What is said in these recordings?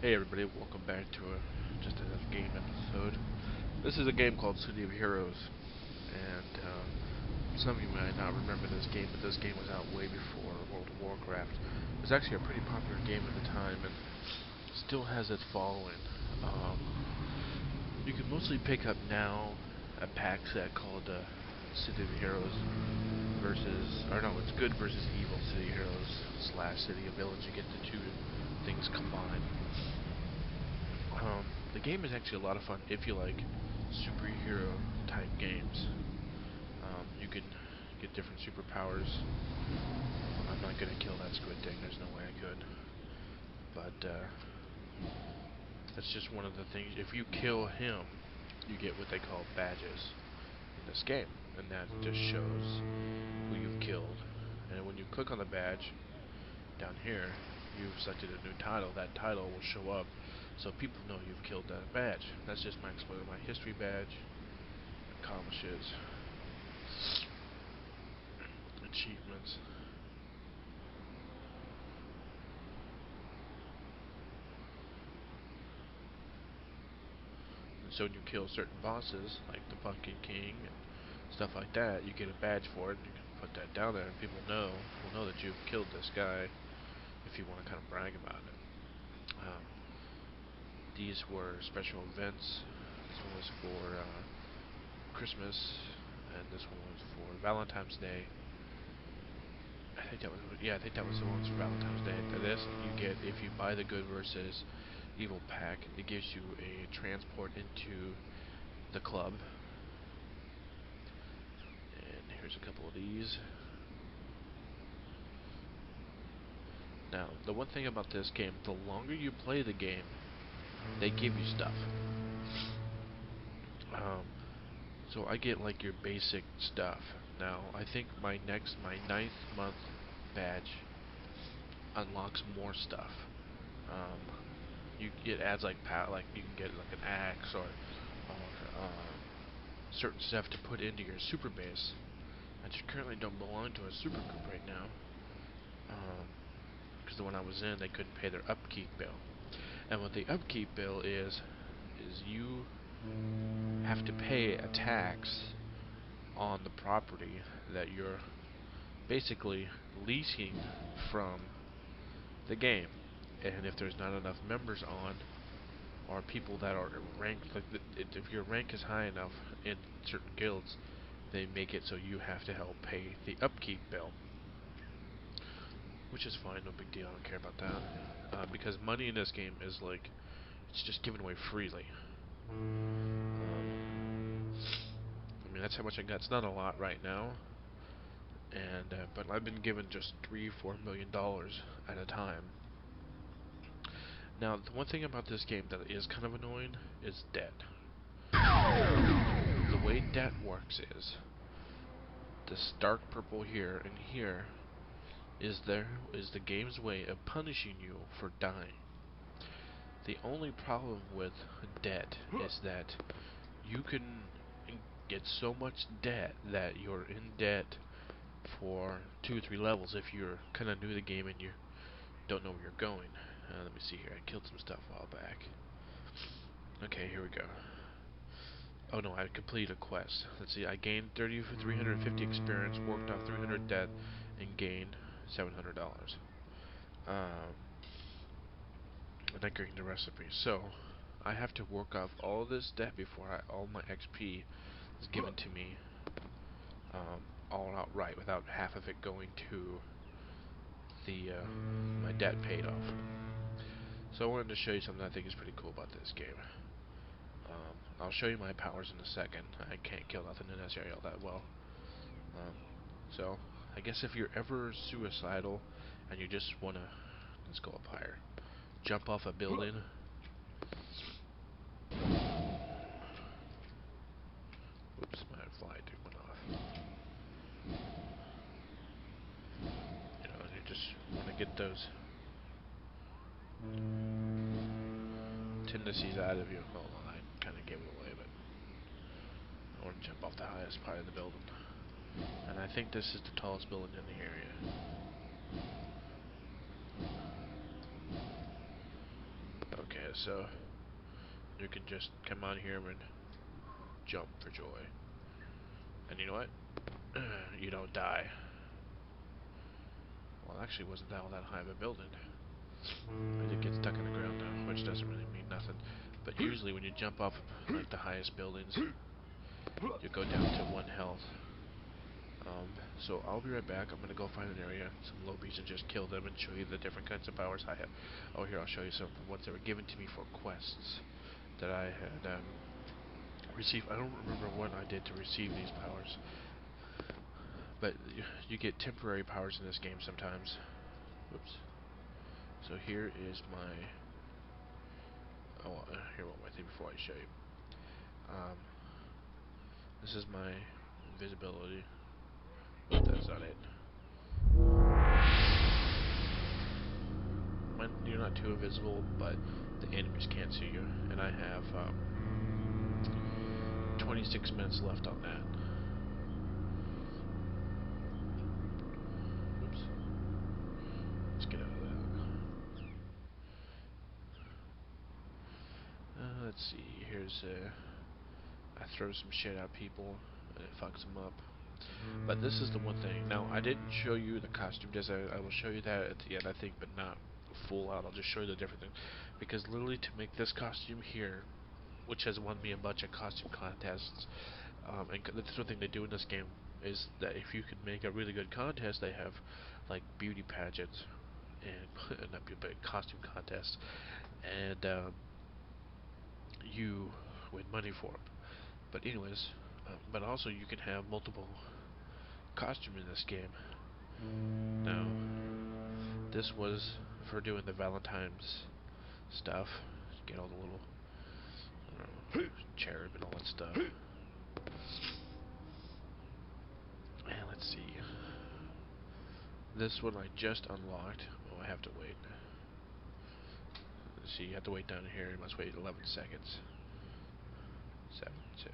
Hey everybody, welcome back to just another game episode. This is a game called City of Heroes, and some of you might not remember this game, but this game was out way before World of Warcraft. It was actually a pretty popular game at the time, and still has its following. Um, you can mostly pick up now a pack set called City of Heroes or no, it's Good versus Evil City of Heroes / City of Village. You get the two things combined. The game is actually a lot of fun if you like superhero type games. You can get different superpowers. I'm not gonna kill that squid thing. There's no way I could. But that's just one of the things. If you kill him, you get what they call badges in this game, and that just shows who you've killed. And when you click on the badge down here, you've selected a new title. That title will show up, so people know you've killed that badge. That's just my explorer, my history badge, accomplishes, achievements. And so when you kill certain bosses, like the Pumpkin King and stuff like that, you get a badge for it, and you can put that down there, and people will know that you've killed this guy if you want to kind of brag about it. Um, these were special events. This one was for Christmas, and this one was for Valentine's Day. I think that was the ones for Valentine's Day. This you get if you buy the Good versus Evil pack. It gives you a transport into the club. And here's a couple of these. Now, the one thing about this game, the longer you play the game, they give you stuff. So I get like your basic stuff. Now, I think my ninth month badge unlocks more stuff. Um, it adds like you can get like an axe or certain stuff to put into your super base. I just currently don't belong to a super group right now. Because the one I was in, they couldn't pay their upkeep bill. And what the upkeep bill is you have to pay a tax on the property that you're basically leasing from the game. And if there's not enough members on, or people that are ranked, like if your rank is high enough in certain guilds, they make it so you have to help pay the upkeep bill. Which is fine, no big deal, I don't care about that. Because money in this game is like, it's just given away freely. I mean, that's how much I got. It's not a lot right now, and but I've been given just $3-4 million at a time. Now, the one thing about this game that is kind of annoying is debt. The way debt works is this dark purple here and here is the game's way of punishing you for dying. The only problem with debt is that you can get so much debt that you're in debt for 2 or 3 levels if you're kind of new to the game and you don't know where you're going. Let me see here. I killed some stuff a while back. Okay, here we go. Oh no, I completed a quest. Let's see. I gained 350 experience, worked off 300 debt, and gained $700. Um, and I gained the recipe. So I have to work off all this debt before all my XP is given to me all outright without half of it going to the my debt paid off. So I wanted to show you something I think is pretty cool about this game. I'll show you my powers in a second. I can't kill nothing in this area all that well. So I guess if you're ever suicidal and you just wanna, let's go up higher, jump off a building. Oops, my fly went off. You know, you just want to get those tendencies out of you. Hold on, I kind of gave it away, but I want to jump off the highest part of the building. And I think this is the tallest building in the area. Okay, so you can just come on here and jump for joy. And you know what? You don't die. Well, it actually wasn't all that high of a building. I did get stuck in the ground though, which doesn't really mean nothing. But usually when you jump off like the highest buildings, you go down to 1 health. So I'll be right back. I'm gonna go find an area, some lobies, and just kill them and show you the different kinds of powers I have. Oh, here, I'll show you some of the ones that were given to me for quests that I had received. I don't remember what I did to receive these powers, but you get temporary powers in this game sometimes. Whoops. So here is my... Oh, here, one more thing before I show you. This is my invisibility. That's not it. You're not too invisible, but the enemies can't see you. And I have 26 minutes left on that. Oops. Let's get out of that. Let's see. Here's I throw some shit at people and it fucks them up. But this is the one thing. Now, I didn't show you the costume design. I will show you that at the end, I think, but not full out. I'll just show you the different thing. Because literally to make this costume here, which has won me a bunch of costume contests, and that's one thing they do in this game, is that if you can make a really good contest, they have like beauty pageants and not beauty, but costume contests, and you win money for them. But anyways, but also you can have multiple costumes in this game. Now, this was for doing the Valentine's stuff. Get all the little, I don't know, cherub and all that stuff. And let's see. This one I just unlocked. Oh, I have to wait. Let's see, you have to wait down here. You must wait 11 seconds. 7, 2.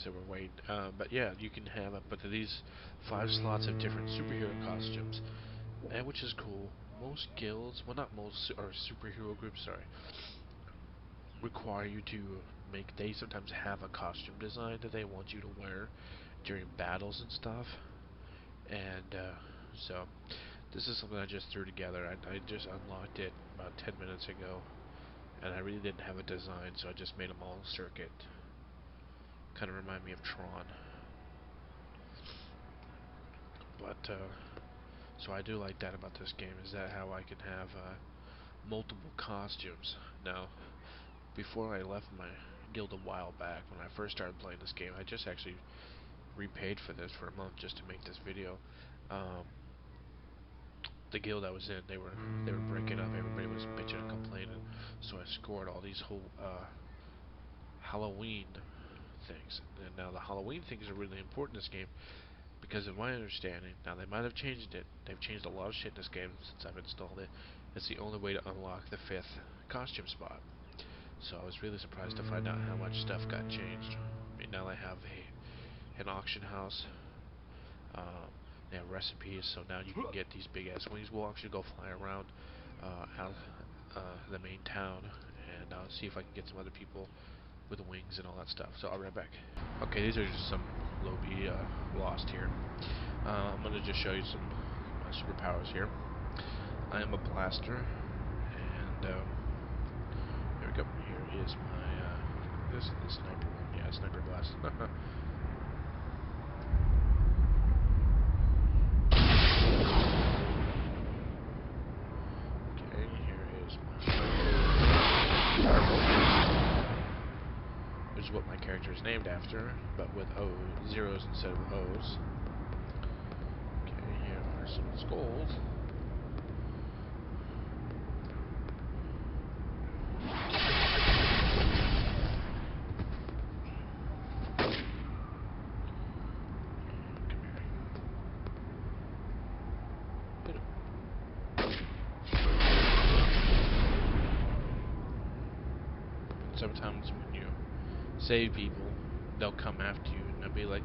So we're waiting. But yeah, you can have up to these 5 slots of different superhero costumes, and which is cool. Most guilds, well, not most, or superhero groups, sorry, require you to make. They sometimes have a costume design that they want you to wear during battles and stuff. And so this is something I just threw together. I just unlocked it about 10 minutes ago, and I really didn't have a design, so I just made them all circuit. Kind of remind me of Tron. But so I do like that about this game, is that how I can have multiple costumes. Now, before I left my guild a while back, when I first started playing this game, I just actually repaid for this for a month just to make this video. The guild I was in, they were breaking up. Everybody was bitching and complaining, so I scored all these whole Halloween things. And now the Halloween things are really important in this game, because of my understanding, now they might have changed it. They've changed a lot of shit in this game since I've installed it. It's the only way to unlock the 5th costume spot. So I was really surprised to find out how much stuff got changed. I mean, now I have an auction house. They have recipes, so now you can get these big ass wings. We'll actually go fly around out the main town and see if I can get some other people with wings and all that stuff. So I'll be right back. Okay, these are just some lobby lost here. I'm going to just show you some my superpowers here. I am a blaster, and here we go. Here is my this is the sniper one. Yeah, sniper blast. Okay, here is my firebolt, which is what my character is named after, but with zeros instead of O's. Okay, here are some skulls. Sometimes when you save people, they'll come after you and they'll be like,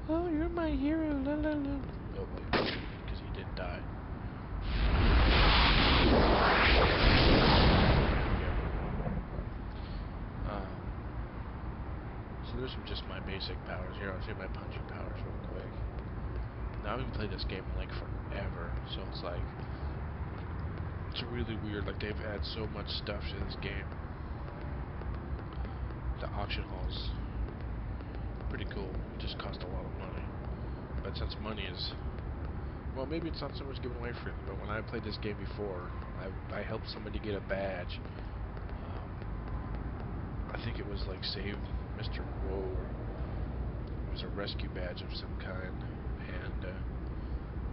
"Oh, you're my hero, la la la." Oh, because he didn't die. there's just my basic powers. Here, I'll show you my punching powers real quick. Now, I've played this game like forever, so it's like, it's really weird. Like, they've added so much stuff to this game. The auction halls, pretty cool. Just cost a lot of money. But since money is, well, maybe it's not so much given away freely, but when I played this game before, I helped somebody get a badge. I think it was like Save Mr. Woe. It was a rescue badge of some kind, and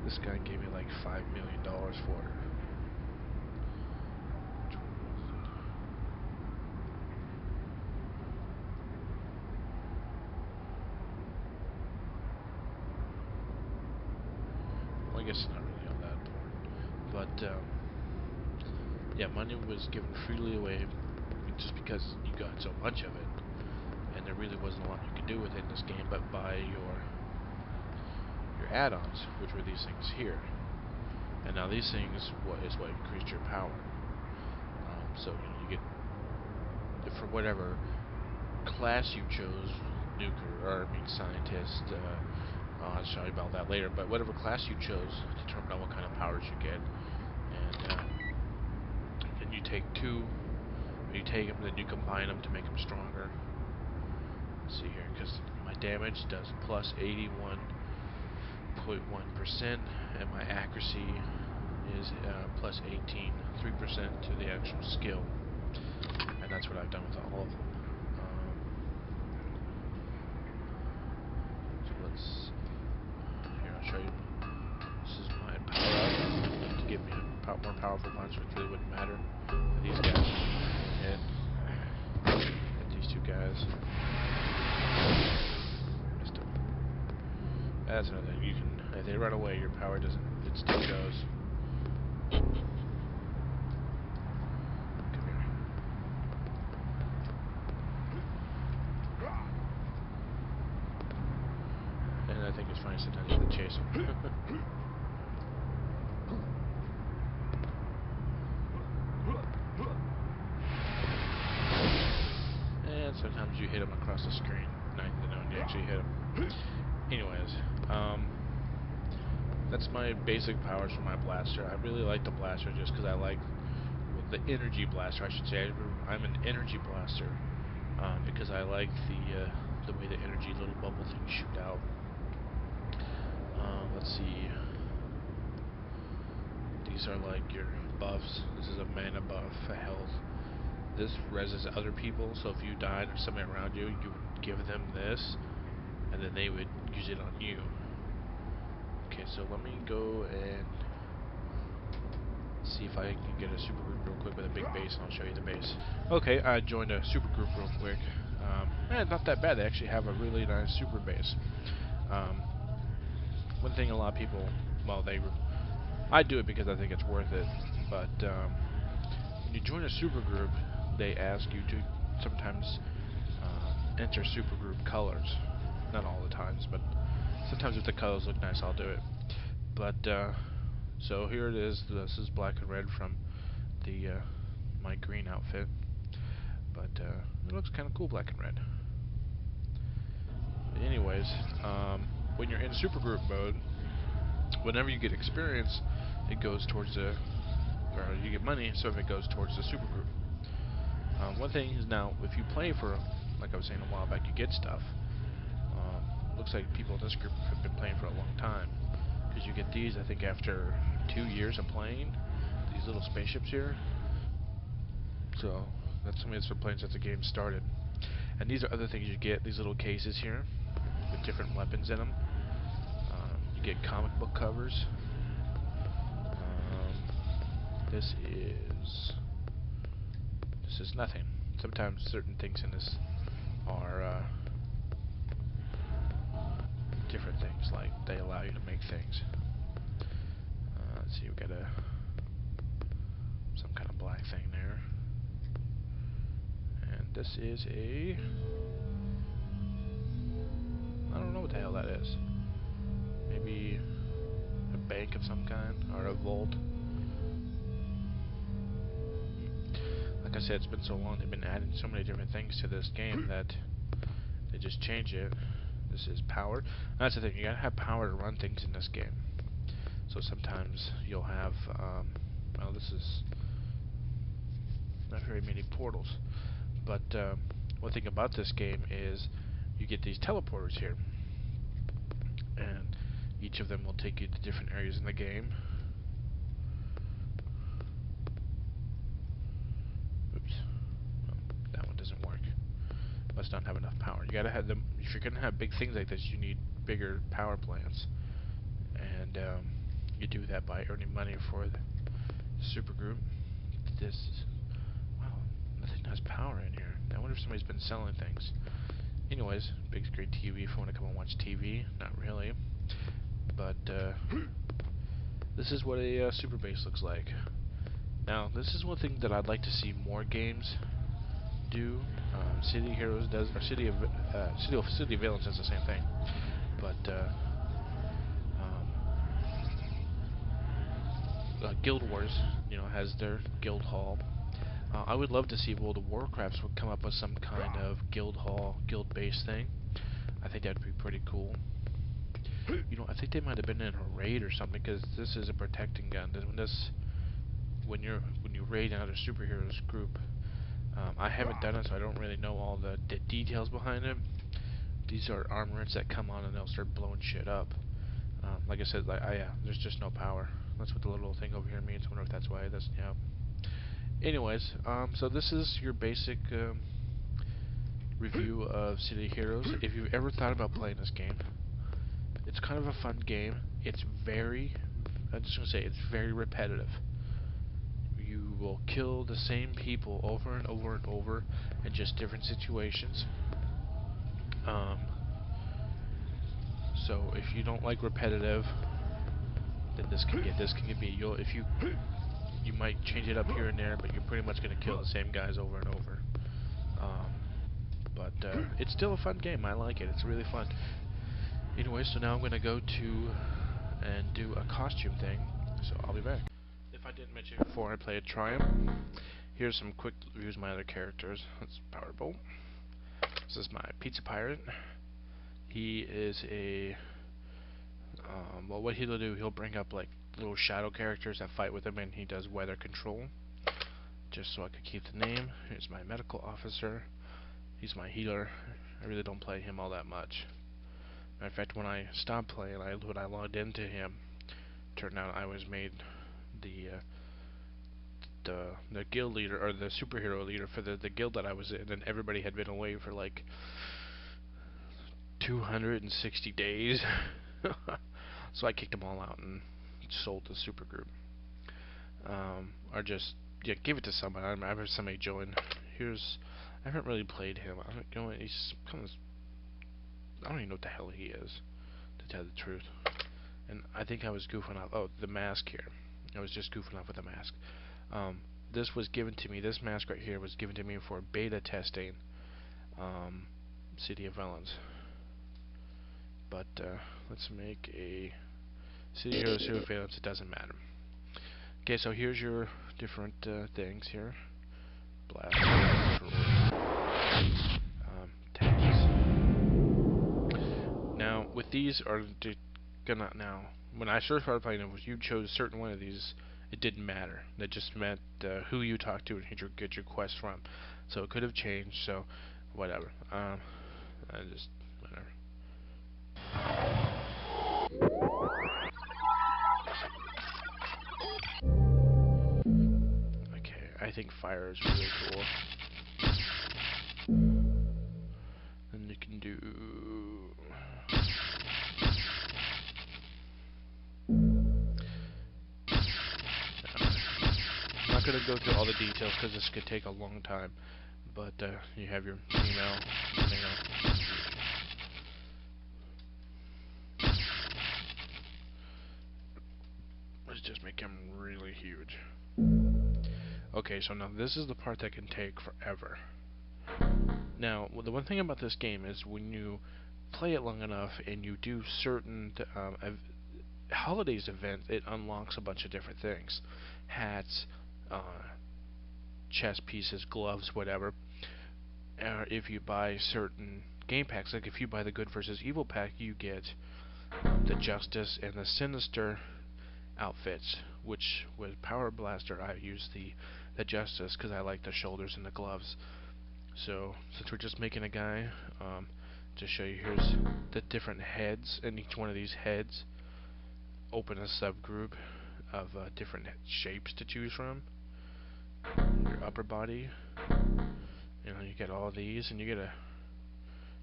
this guy gave me like $5 million for it. Which one was it? Well, I guess it's not really all that important. But, yeah, money was given freely away just because you got so much of it. And there really wasn't a lot you could do with it in this game but buy your add-ons, which were these things here. And now these things is what increased your power. So you get, for whatever class you chose, nuker, or I mean scientist, I'll show you about that later, but whatever class you chose determined on what kind of powers you get. And then you take two, you take them, then you combine them to make them stronger. Let's see here, because my damage does plus 81.1%, and my accuracy is plus 3% to the actual skill. And that's what I've done with all of them. So let's, here, I'll show you. This is my power up to give me a more powerful punch, which really wouldn't matter. And these guys, hit these two guys. Missed them. That's another thing. You can, if they run away, your power doesn't, it still goes. Come here. And I think it's funny sometimes you have to chase them. And sometimes you hit them across the screen, not even knowing you actually hit them. Anyways, that's my basic powers for my blaster. I really like the blaster just because I like, well, the energy blaster, I should say. I'm an energy blaster because I like the way the energy little bubble things shoot out. Let's see. These are like your buffs. This is a mana buff, a health. This reses other people, so if you died or somebody around you, you would give them this, and then they would use it on you. Okay, so let me go and see if I can get a super group real quick with a big base, and I'll show you the base. Okay, I joined a super group real quick. Not that bad. They actually have a really nice super base. One thing a lot of people, well, I do it because I think it's worth it, but when you join a super group, they ask you to sometimes enter super group colors. Not all the times, but sometimes if the colors look nice, I'll do it. But so here it is. This is black and red from the my green outfit, but it looks kind of cool, black and red. But anyways, when you're in supergroup mode, whenever you get experience, it goes towards the, or you get money, so it goes towards the supergroup. One thing is, now if you play for, like I was saying a while back, you get stuff. Looks like people in this group have been playing for a long time, because you get these, I think, after 2 years of playing. These little spaceships here. So that's somebody that's been playing since the game started. And these are other things you get. These little cases here with different weapons in them. You get comic book covers. This is nothing. Sometimes certain things in this are different things, like they allow you to make things. Let's see, we got some kind of black thing there. And this is I don't know what the hell that is. Maybe a bank of some kind, or a vault. Like I said, it's been so long, they've been adding so many different things to this game that They just change it. This is power. That's the thing. You gotta have power to run things in this game. So sometimes you'll have, well, this is not very many portals. But one thing about this game is you get these teleporters here, and each of them will take you to different areas in the game. Oops, well, that one doesn't work. Must not have enough power. You gotta have them. If you're gonna have big things like this, you need bigger power plants, and you do that by earning money for the Supergroup. This is, wow, nothing has power in here. I wonder if somebody's been selling things. Anyways, big screen TV if you want to come and watch TV. Not really, but this is what a super base looks like. Now, this is one thing that I'd like to see more games do. City Heroes does, or City of Villains does the same thing, but Guild Wars, has their guild hall. I would love to see World of Warcraft would come up with some kind of guild hall, guild base thing. I think that'd be pretty cool. I think they might have been in a raid or something, because this is a protecting gun. When you raid another superheroes group, I haven't done it, so I don't really know all the details behind it. These are armorets that come on and they'll start blowing shit up. Like I said, there's just no power. That's what the little thing over here means. I wonder if that's why that's, yeah. Anyways, so this is your basic review of City Heroes. If you've ever thought about playing this game, it's kind of a fun game. I'm just gonna say, it's very repetitive. You will kill the same people over and over and over in just different situations. So if you don't like repetitive, then this can be you might change it up here and there, but you're pretty much gonna kill the same guys over and over. But it's still a fun game. I like it. It's really fun. Anyway, so now I'm gonna go to and do a costume thing. So I'll be back. If I didn't mention before, I played Triumph. Here's some quick reviews of my other characters. That's Powerbolt. This is my Pizza Pirate. He is a well, what he'll do, he'll bring up like little shadow characters that fight with him, and he does weather control. Just so I could keep the name. Here's my medical officer. He's my healer. I really don't play him all that much. In fact, when I stopped playing, when I logged into him, turned out I was made the guild leader, or the superhero leader for the guild that I was in, and everybody had been away for like 260 days. So I kicked them all out and sold the Supergroup. Or just, yeah, give it to somebody. I have somebody join. I haven't really played him. He's kind of, I don't even know what the hell he is, to tell the truth. And I think I was goofing off. Oh, the mask here. I was just goofing off with the mask. This was given to me. This mask right here was given to me for beta testing. City of Villains. But let's make a City Hero, City of Villains. It doesn't matter. Okay, so here's your different things here. Blast, tags. Now, with these now, when I first started playing them, if you chose a certain one of these, it didn't matter. That just meant who you talked to and get your quest from. So it could have changed. So whatever. Whatever. Okay, I think fire is really cool. Then you can do. I'm not going to go through all the details because this could take a long time. But you have your female. Let's just make him really huge. Okay, so now this is the part that can take forever. Now, the one thing about this game is when you play it long enough and you do certain holidays events, it unlocks a bunch of different things. Hats, chest pieces, gloves, whatever. If you buy certain game packs. Like if you buy the Good versus Evil pack, you get the Justice and the Sinister outfits. Which with Power Blaster, I use the Justice because I like the shoulders and the gloves. So since we're just making a guy, to show you, here's the different heads, and each one of these heads open a subgroup of different shapes to choose from. Your upper body, you get all these, and you get a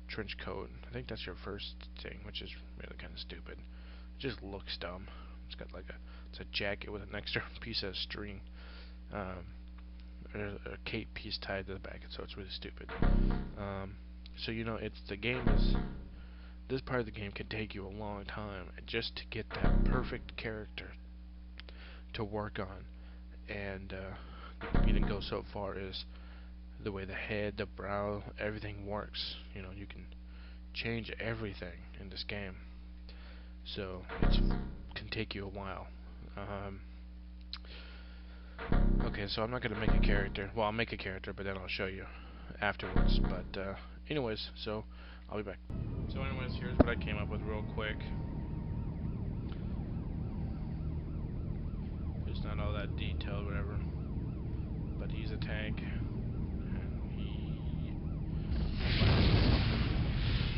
trench coat. I think that's your first thing, which is really kind of stupid. It just looks dumb. It's got like it's a jacket with an extra piece of string, a cape piece tied to the back, so it's really stupid. So it's the game is. This part of the game can take you a long time just to get that perfect character to work on, and you can go so far as the way the head, the brow, everything works. You can change everything in this game, so it can take you a while. Okay, so I'm not gonna make a character. Well, I'll make a character, but then I'll show you afterwards. But anyways, so I'll be back. So anyways, here's what I came up with real quick. It's not all that detailed, whatever. But he's a tank, and he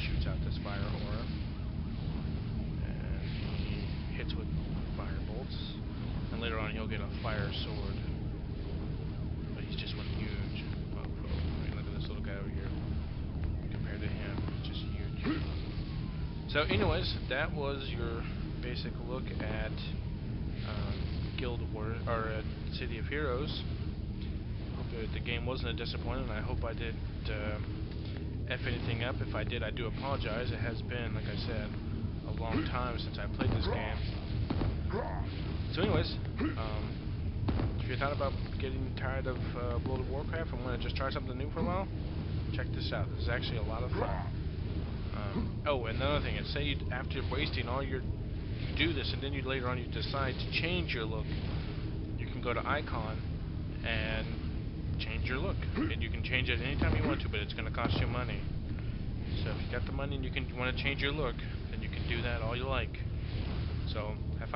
shoots out this fire aura, and he hits with fire bolts. And later on, he'll get a fire sword. But he's just one huge mofo. I mean, look at this little guy over here. Compared to him, just huge. So anyways, that was your basic look at Guild Wars, or City of Heroes. Hope the game wasn't a disappointment. I hope I didn't F anything up. If I did, I do apologize. It has been, like I said, a long time since I played this game. So anyways, if you're thought about getting tired of World of Warcraft and want to just try something new for a while, check this out. This is actually a lot of fun. Oh, and another thing is, say after wasting all your... You do this, and then later on you decide to change your look. You can go to Icon and change your look. And you can change it anytime you want to, but it's going to cost you money. So if you got the money and you want to change your look, then you can do that all you like. So, have fun.